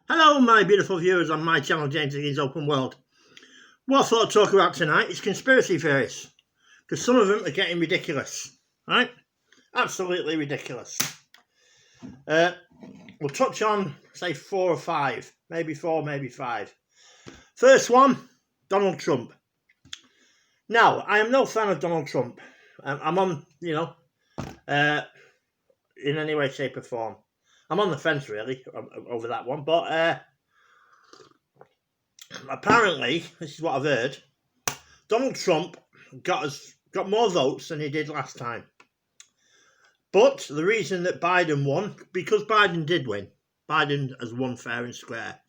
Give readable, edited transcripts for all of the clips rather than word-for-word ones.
Hello, my beautiful viewers on my channel, James Higgins Open World. What I thought I'd talk about tonight is conspiracy theories, because some of them are getting ridiculous, right? Absolutely ridiculous. We'll touch on, say, 4 or 5, maybe 4, maybe 5. First one, Donald Trump. Now, I am no fan of Donald Trump. I'm on, in any way, shape or form. I'm on the fence, really, over that one, but apparently, this is what I've heard, Donald Trump got more votes than he did last time. But the reason that Biden won, because Biden did win, Biden has won fair and square,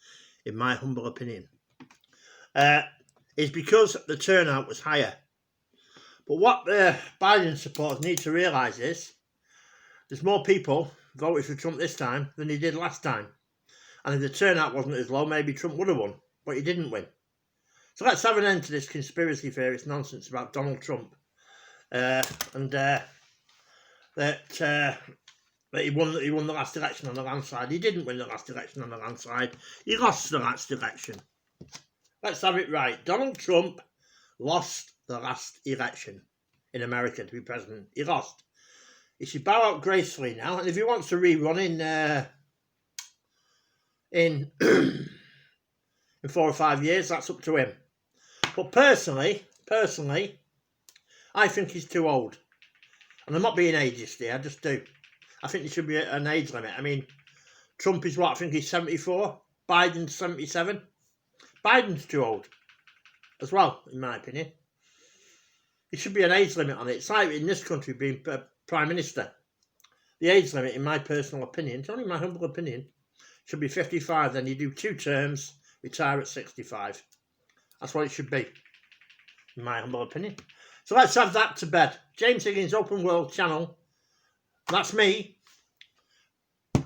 in my humble opinion, is because the turnout was higher. But what Biden supporters need to realise is there's more people voted for Trump this time than he did last time. And if the turnout wasn't as low, maybe Trump would have won, but he didn't win. So let's have an end to this conspiracy theorist nonsense about Donald Trump that he won the last election on the landslide. He didn't win the last election on the landslide. He lost the last election. Let's have it right. Donald Trump lost the last election in America to be president. He lost. He should bow out gracefully now, and if he wants to rerun in 4 or 5 years, that's up to him. But personally, I think he's too old. And I'm not being ageist here, I just do. I think there should be an age limit. I mean, Trump is what? I think he's 74. Biden's 77. Biden's too old as well, in my opinion. There should be an age limit on it. It's like in this country being Prime Minister. The age limit, in my personal opinion, it's only my humble opinion, should be 55. Then you do 2 terms, retire at 65. That's what it should be, in my humble opinion. So let's have that to bed. James Higgins Open World channel. That's me.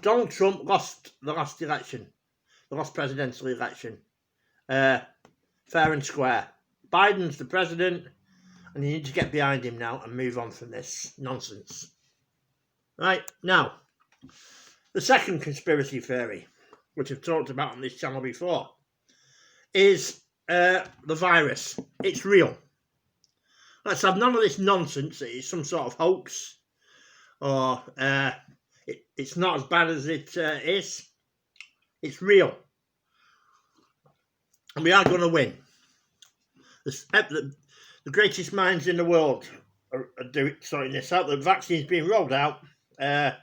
Donald Trump lost the last election. The last presidential election. Fair and square. Biden's the president. And you need to get behind him now and move on from this nonsense. Right, now. The second conspiracy theory, which I've talked about on this channel before, is the virus. It's real. Let's have none of this nonsense that it's some sort of hoax or it's not as bad as it is. It's real. And we are going to win. The greatest minds in the world are sorting this out. The vaccine's being rolled out. Answer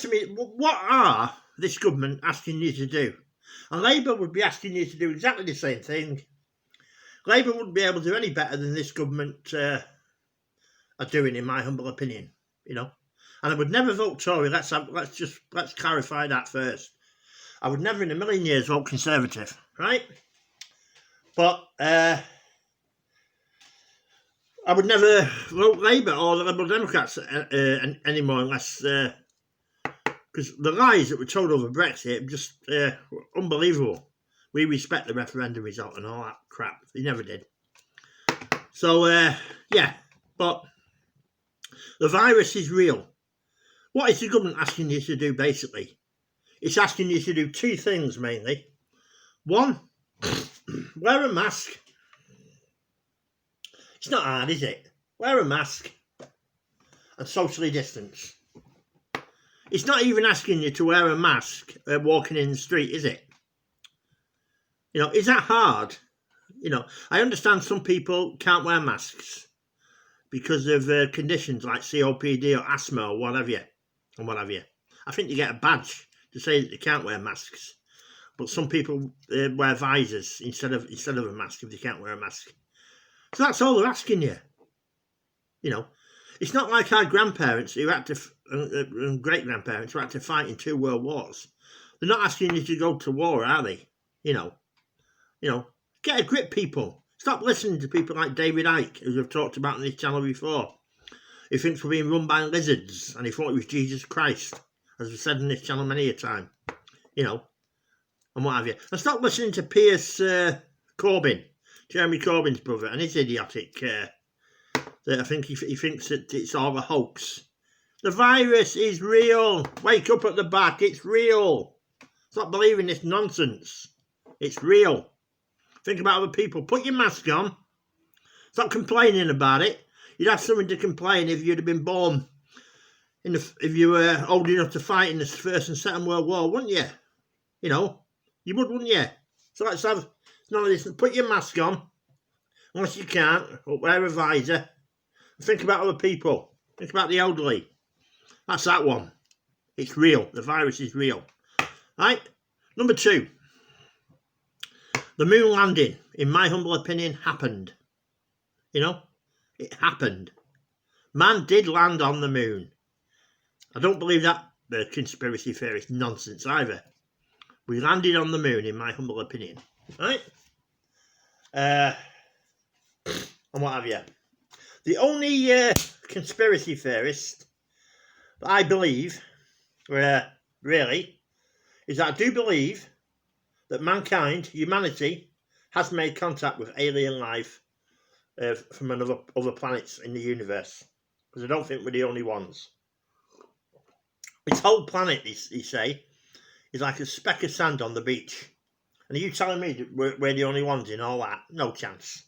me, what are this government asking you to do? And Labour would be asking you to do exactly the same thing. Labour wouldn't be able to do any better than this government are doing, in my humble opinion. And I would never vote Tory. Let's clarify that first. I would never in a million years vote Conservative, right? But I would never vote Labour or the Liberal Democrats anymore unless because the lies that were told over Brexit are just unbelievable. We respect the referendum result and all that crap. They never did. So, yeah. But the virus is real. What is the government asking you to do, basically? It's asking you to do 2 things, mainly. 1, wear a mask. It's not hard, is it? Wear a mask and socially distance. It's not even asking you to wear a mask walking in the street, is it? Is that hard? I understand some people can't wear masks because of conditions like COPD or asthma or whatever you. I think you get a badge to say that they can't wear masks. But some people wear visors instead of a mask if they can't wear a mask. So that's all they're asking you. It's not like our grandparents who had to, and great-grandparents who had to fight in 2 world wars. They're not asking you to go to war, are they? Get a grip, people. Stop listening to people like David Icke, who we've talked about on this channel before. He thinks we're being run by lizards, and he thought it was Jesus Christ, as we've said on this channel many a time. And what have you. And stop listening to Piers Corbyn, Jeremy Corbyn's brother, and his idiotic. I think he thinks that it's all a hoax. The virus is real. Wake up at the back. It's real. Stop believing this nonsense. It's real. Think about other people. Put your mask on. Stop complaining about it. You'd have something to complain if you'd have been born if you were old enough to fight in the First and Second World War, wouldn't you? You know, you would, wouldn't you? So let's have none of this. Put your mask on, unless you can't, or wear a visor. Think about other people. Think about the elderly. That's that one. It's real. The virus is real. Right? Number 2. The moon landing, in my humble opinion, happened. You know? It happened. Man did land on the moon. I don't believe that conspiracy theorist nonsense either. We landed on the moon, in my humble opinion. Right? And what have you. The only conspiracy theorist that I believe, really, is that I do believe that mankind, humanity, has made contact with alien life from other planets in the universe. Because I don't think we're the only ones. This whole planet, they say, is like a speck of sand on the beach. And are you telling me that we're the only ones in all that? No chance.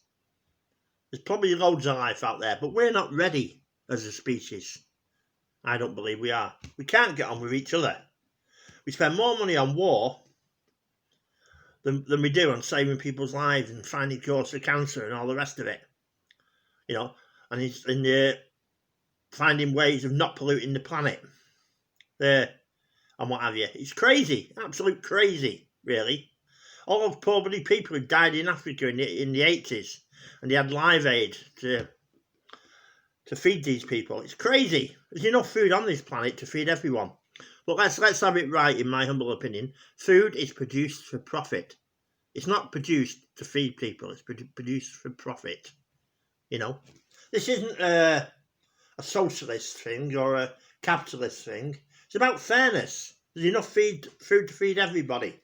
There's probably loads of life out there, but we're not ready as a species. I don't believe we are. We can't get on with each other. We spend more money on war than we do on saving people's lives and finding cures for cancer and all the rest of it. You know, and finding ways of not polluting the planet. And what have you. It's crazy. Absolute crazy, really. All of poor bloody people who died in Africa in the 80s, and they had Live Aid to feed these people. It's crazy. There's enough food on this planet to feed everyone. But let's have it right, in my humble opinion. Food is produced for profit. It's not produced to feed people. It's produced for profit. You know, this isn't a socialist thing or a capitalist thing. It's about fairness. There's enough food to feed everybody.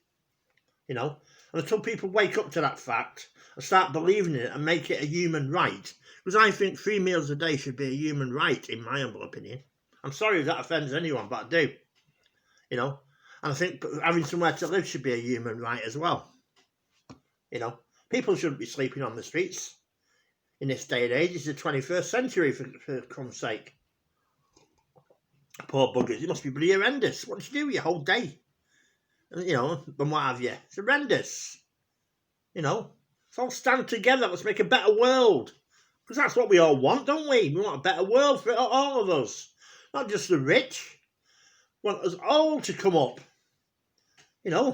You know, and until people wake up to that fact and start believing in it and make it a human right, because I think 3 meals a day should be a human right, in my humble opinion. I'm sorry if that offends anyone, but I do. You know, and I think having somewhere to live should be a human right as well. You know, people shouldn't be sleeping on the streets in this day and age. It's the 21st century, for crumb's sake. Poor buggers. It must be bloody horrendous. What do you do your whole day? And, you know, and what have you. It's horrendous. You know, let's all stand together. Let's make a better world. Because that's what we all want, don't we? We want a better world for all of us. Not just the rich. We want us all to come up. You know,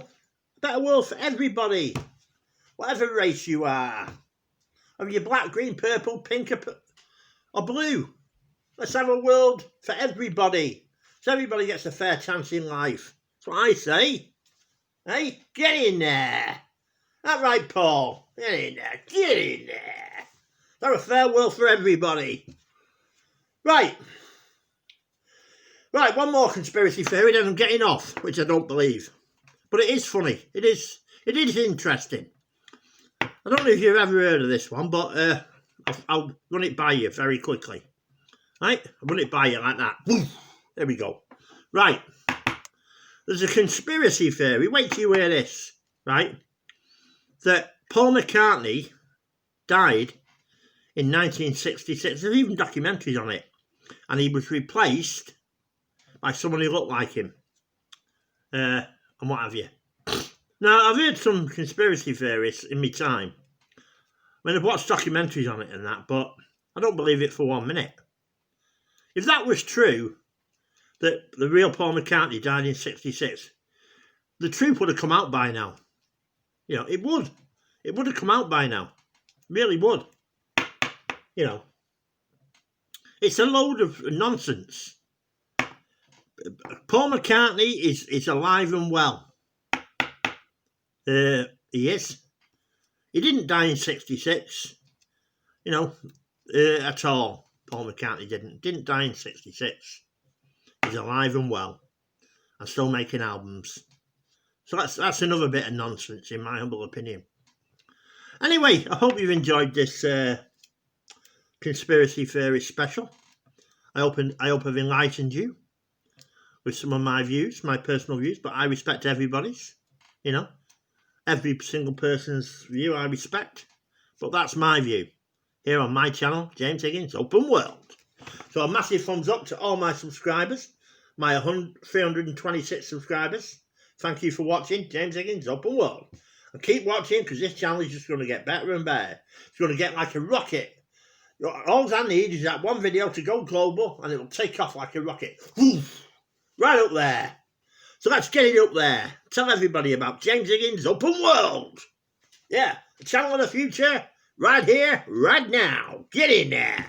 a better world for everybody. Whatever race you are. Whether you're black, green, purple, pink, or blue. Let's have a world for everybody. So everybody gets a fair chance in life. That's what I say. Hey, get in there. That right, Paul? Get in there. Get in there. Have a fair world for everybody. Right. Right, one more conspiracy theory, then I'm getting off, which I don't believe. But it is funny. It is interesting. I don't know if you've ever heard of this one, but I'll run it by you very quickly. Right? I'll run it by you like that. There we go. Right. There's a conspiracy theory. Wait till you hear this. Right? That Paul McCartney died in 1966. There's even documentaries on it. And he was replaced by someone who looked like him. And what have you. Now, I've heard some conspiracy theories in my time. I mean, I've watched documentaries on it and that, but I don't believe it for 1 minute. If that was true, that the real Paul McCartney died in 66, the truth would have come out by now. You know, it would. It would have come out by now. It really would. You know. It's a load of nonsense. Paul McCartney is alive and well. He is. He didn't die in 66. You know, at all. Paul McCartney didn't die in 66. He's alive and well and still making albums. So that's another bit of nonsense, in my humble opinion. Anyway, I hope you've enjoyed this conspiracy theory special. I hope I've enlightened you with some of my views, my personal views, but I respect everybody's, you know. Every single person's view I respect, but that's my view here on my channel, James Higgins Open World. So a massive thumbs up to all my subscribers, my 326 subscribers. Thank you for watching James Higgins Open World. And keep watching, because this channel is just going to get better and better. It's going to get like a rocket. All I need is that one video to go global, and it'll take off like a rocket. Woof, right up there. So let's get it up there. Tell everybody about James Higgins Open World. Yeah, the channel of the future, right here, right now. Get in there.